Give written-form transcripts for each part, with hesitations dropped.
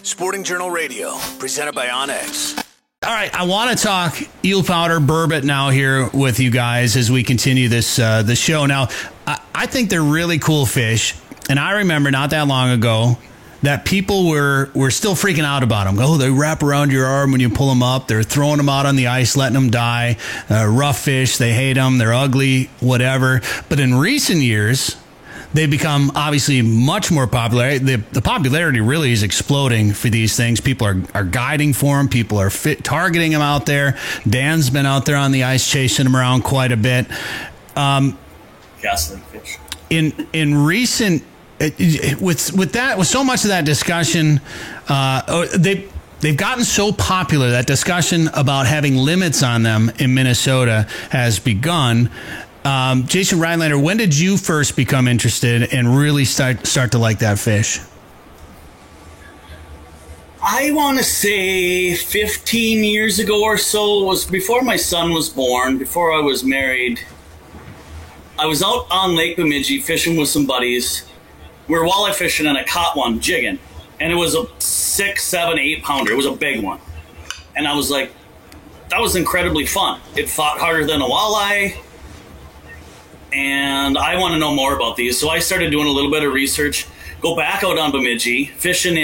Sporting Journal Radio, presented by Onyx. All right, I want to talk eel powder burbot now here with you guys as we continue this the show. Now, I think they're really cool fish, and I remember not that long ago that people were still freaking out about them. Oh, they wrap around your arm when you pull them up. They're throwing them out on the ice, letting them die. Rough fish, they hate them. They're ugly, whatever. But in recent years, they've become obviously much more popular. The popularity really is exploding for these things. People are guiding for them. People are targeting them out there. Dan's been out there on the ice chasing them around quite a bit. Casting fish. In recent with so much of that discussion, they've gotten so popular. That discussion about having limits on them in Minnesota has begun. Jason Rhinelander, when did you first become interested and really start to like that fish? I want to say 15 years ago or so. It was before my son was born, before I was married. I was out on Lake Bemidji fishing with some buddies. We were walleye fishing and I caught one jigging. And it was a 6, 7, 8 pounder. It was a big one. And I was like, that was incredibly fun. It fought harder than a walleye. And I want to know more about these. So I started doing a little bit of research. Go back out on Bemidji, fishing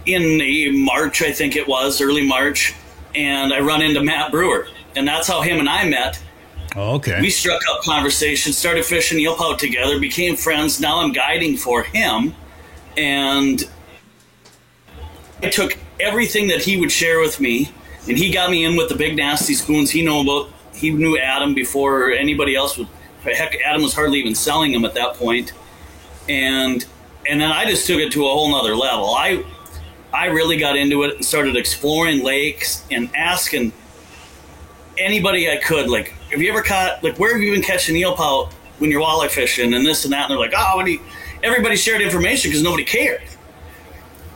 in March, I think it was, early March. And I run into Matt Brewer. And that's how him and I met. Oh, okay. We struck up conversation, started fishing eelpout together, became friends. Now I'm guiding for him. And I took everything that he would share with me. And he got me in with the big nasty spoons. He knew Adam before anybody else would. Heck, Adam was hardly even selling them at that point. And then I just took it to a whole nother level. I really got into it and started exploring lakes and asking anybody I could, like, have you ever caught, like, where have you been catching eelpout when you're walleye fishing and this and that? And they're like, oh, everybody shared information because nobody cared.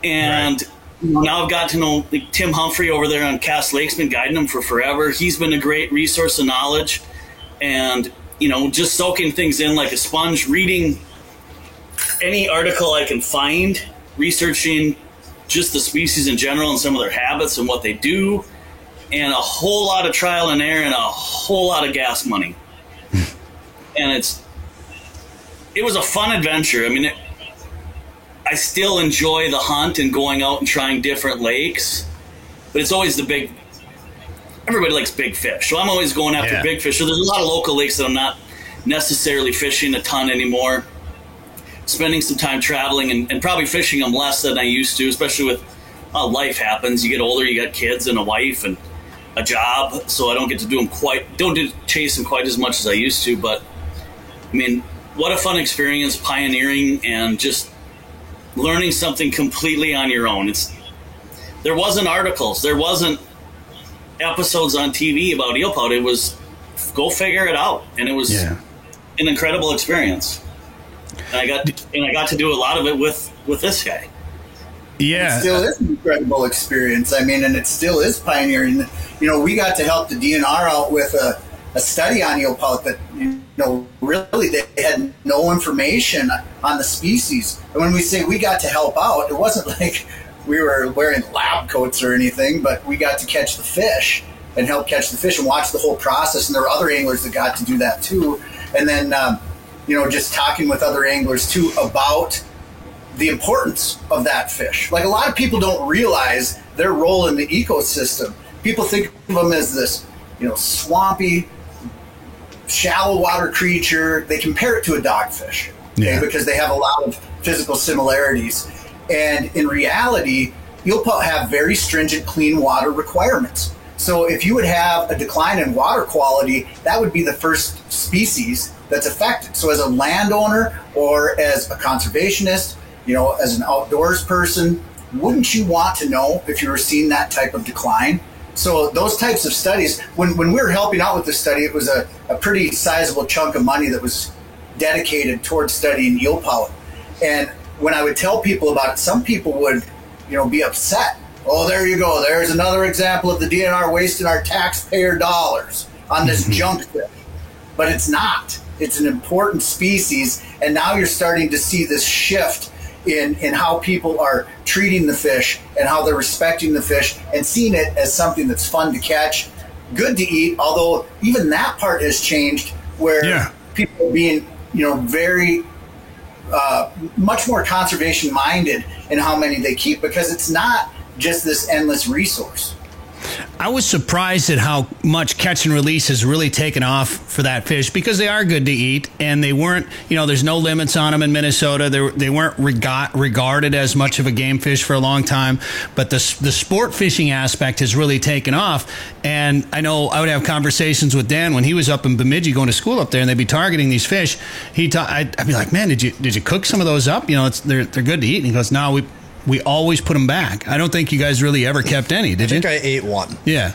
And now I've got to know Tim Humphrey over there on Cass Lake's been guiding them for forever. He's been a great resource of knowledge and, just soaking things in like a sponge, reading any article I can find, researching just the species in general and some of their habits and what they do, and a whole lot of trial and error and a whole lot of gas money. And it was a fun adventure. I mean, I still enjoy the hunt and going out and trying different lakes, but it's always everybody likes big fish. So I'm always going after big fish. So there's a lot of local lakes that I'm not necessarily fishing a ton anymore. Spending some time traveling and probably fishing them less than I used to, especially with life happens. You get older, you got kids and a wife and a job. So I don't get to chase them quite as much as I used to. But I mean, what a fun experience, pioneering and just learning something completely on your own. There wasn't articles, there wasn't episodes on TV about eelpout. It was go figure it out, and it was an incredible experience. And I got to do a lot of it with this guy. Yeah, it still is an incredible experience. I mean, and it still is pioneering. We got to help the DNR out with a study on eelpout that really they had no information on the species. And when we say we got to help out, it wasn't like we were wearing lab coats or anything, but we got to catch the fish and help catch the fish and watch the whole process. And there were other anglers that got to do that too. And then just talking with other anglers too about the importance of that fish. Like, a lot of people don't realize their role in the ecosystem. People think of them as this swampy, shallow water creature. They compare it to a dogfish because they have a lot of physical similarities. And in reality, eelpout have very stringent clean water requirements. So if you would have a decline in water quality, that would be the first species that's affected. So as a landowner or as a conservationist, as an outdoors person, wouldn't you want to know if you were seeing that type of decline? So those types of studies, when we were helping out with this study, it was a pretty sizable chunk of money that was dedicated towards studying eelpout. And when I would tell people about it, some people would, be upset. Oh, there you go. There's another example of the DNR wasting our taxpayer dollars on this junk fish. But it's not. It's an important species. And now you're starting to see this shift in how people are treating the fish and how they're respecting the fish and seeing it as something that's fun to catch, good to eat. Although even that part has changed, where people are being, very much more conservation minded in how many they keep, because it's not just this endless resource. I was surprised at how much catch and release has really taken off for that fish, because they are good to eat, and they weren't, there's no limits on them in Minnesota. They weren't regarded as much of a game fish for a long time, but the sport fishing aspect has really taken off. And I know I would have conversations with Dan when he was up in Bemidji going to school up there, and they'd be targeting these fish. I'd be like, man, did you cook some of those up? They're good to eat. And he goes, no, we always put them back. I don't think you guys really ever kept any, did you? I think I ate one. Yeah.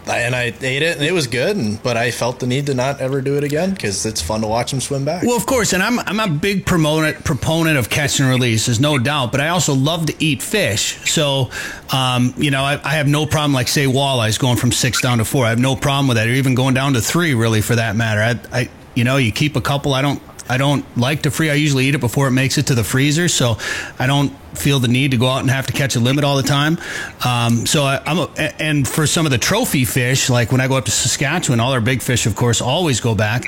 I ate it, and it was good, but I felt the need to not ever do it again, because it's fun to watch them swim back. Well, of course, and I'm a big proponent of catch and release, there's no doubt, but I also love to eat fish. So, I have no problem, like, say, walleyes going from 6 down to 4. I have no problem with that, or even going down to 3, really, for that matter. You keep a couple. I don't like to free. I usually eat it before it makes it to the freezer, so I don't feel the need to go out and have to catch a limit all the time. And for some of the trophy fish, like when I go up to Saskatchewan, all our big fish, of course, always go back,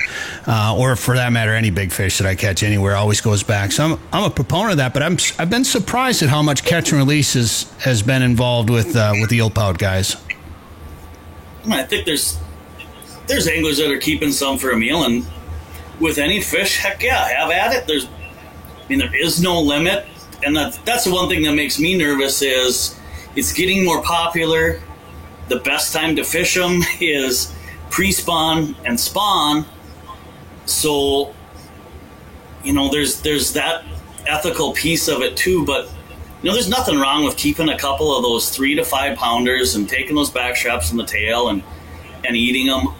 or for that matter, any big fish that I catch anywhere always goes back. So I'm a proponent of that, but I've been surprised at how much catch and release has been involved with the eel pout guys. I think there's anglers that are keeping some for a meal, and with any fish, heck yeah, have at it. There is no limit, and that's the one thing that makes me nervous is it's getting more popular. The best time to fish them is pre-spawn and spawn. So, there's that ethical piece of it too. But there's nothing wrong with keeping a couple of those 3 to 5 pounders and taking those back straps in the tail and eating them.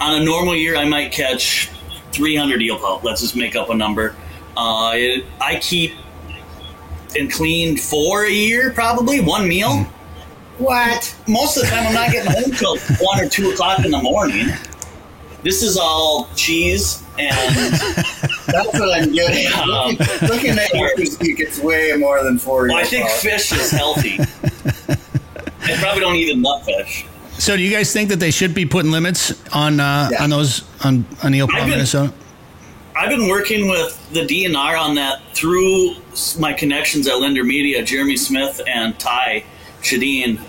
On a normal year, I might catch 300 eel pout. Let's just make up a number. I keep and clean 4 a year, probably 1 meal. What? Most of the time, I'm not getting home till 1 or 2 o'clock in the morning. This is all cheese, and that's what I'm getting. Looking at your physique, it's way more than 4 years. Well, I think fish is healthy. I probably don't eat enough fish. So, do you guys think that they should be putting limits on those on eel pout, Minnesota? I've been working with the DNR on that through my connections at Linder Media, Jeremy Smith and Ty Shadeen,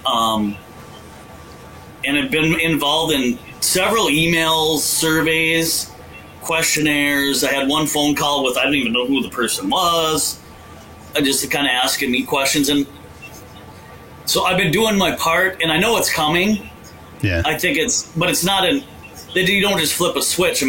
and have been involved in several emails, surveys, questionnaires. I had one phone call with, I don't even know who the person was, just kind of asking me questions. And so I've been doing my part, and I know it's coming. Yeah. I think but it's not you don't just flip a switch.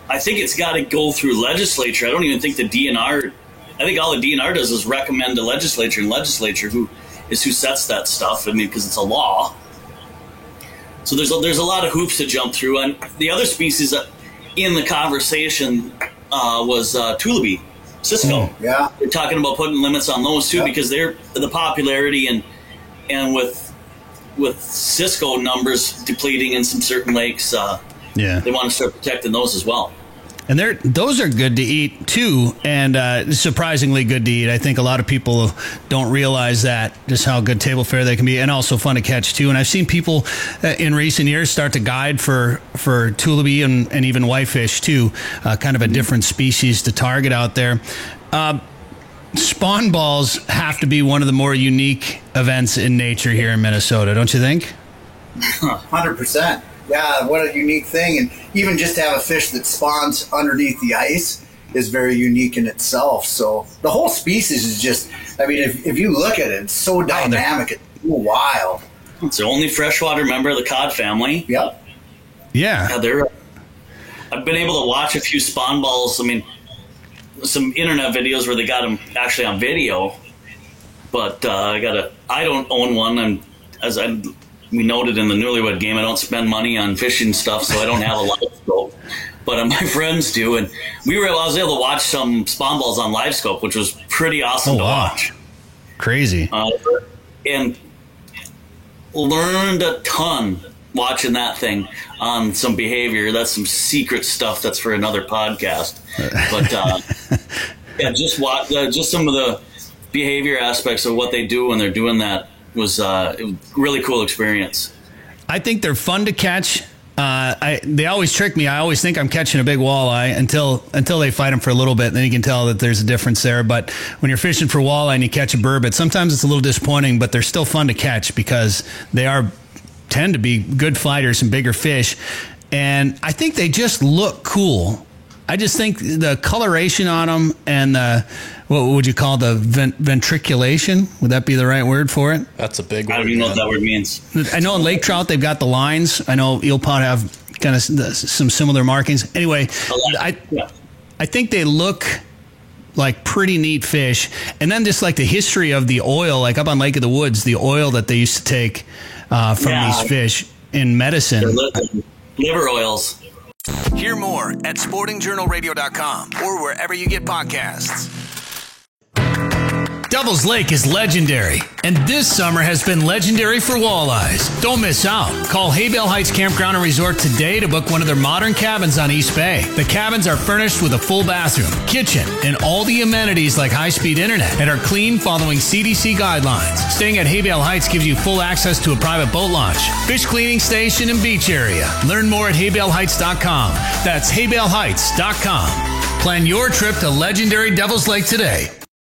I think it's got to go through legislature. I don't even think the DNR, I think all the DNR does is recommend the legislature, and legislature who sets that stuff. Because it's a law. So there's a lot of hoops to jump through. And the other species in the conversation was Tullibee, Cisco. Yeah. They're talking about putting limits on those too, because they're the popularity and with Cisco numbers depleting in some certain lakes, they want to start protecting those as well. And those are good to eat too, and surprisingly good to eat. I think a lot of people don't realize that, just how good table fare they can be, and also fun to catch too. And I've seen people in recent years start to guide for Tullibee and even whitefish too, kind of a different species to target out there. Spawn balls have to be one of the more unique events in nature here in Minnesota, don't you think? 100%. Yeah, what a unique thing. And even just to have a fish that spawns underneath the ice is very unique in itself. So the whole species is just, if you look at it, it's so dynamic, it's so wild. It's the only freshwater member of the cod family. Yep. Yeah. I've been able to watch a few spawn balls. Some internet videos where they got them actually on video. But I don't own one. We noted in the Newlywed Game, I don't spend money on fishing stuff, so I don't have a live scope. But my friends do, and I was able to watch some spawn balls on live scope, which was pretty awesome to watch. Crazy. And learned a ton watching that thing on some behavior. That's some secret stuff that's for another podcast. But Yeah, just some of the behavior aspects of what they do when they're doing that was a really cool experience. I think they're fun to catch. They always trick me. I always think I'm catching a big walleye until they fight them for a little bit. And then you can tell that there's a difference there. But when you're fishing for walleye and you catch a burbot, sometimes it's a little disappointing, but they're still fun to catch because they tend to be good fighters and bigger fish. And I think they just look cool. I just think the coloration on them and what would you call the ventriculation? Would that be the right word for it? That's a big word. I don't even know what that word means. I know in lake trout they've got the lines. I know eelpout have kind of some similar markings. Anyway, I think they look like pretty neat fish. And then just like the history of the oil, like up on Lake of the Woods, the oil that they used to take from these fish in medicine. Liver oils. Hear more at sportingjournalradio.com or wherever you get podcasts. Devil's Lake is legendary, and this summer has been legendary for walleyes. Don't miss out. Call Haybale Heights Campground and Resort today to book one of their modern cabins on East Bay. The cabins are furnished with a full bathroom, kitchen, and all the amenities like high-speed internet and are clean following CDC guidelines. Staying at Haybale Heights gives you full access to a private boat launch, fish cleaning station, and beach area. Learn more at haybaleheights.com. That's haybaleheights.com. Plan your trip to legendary Devil's Lake today.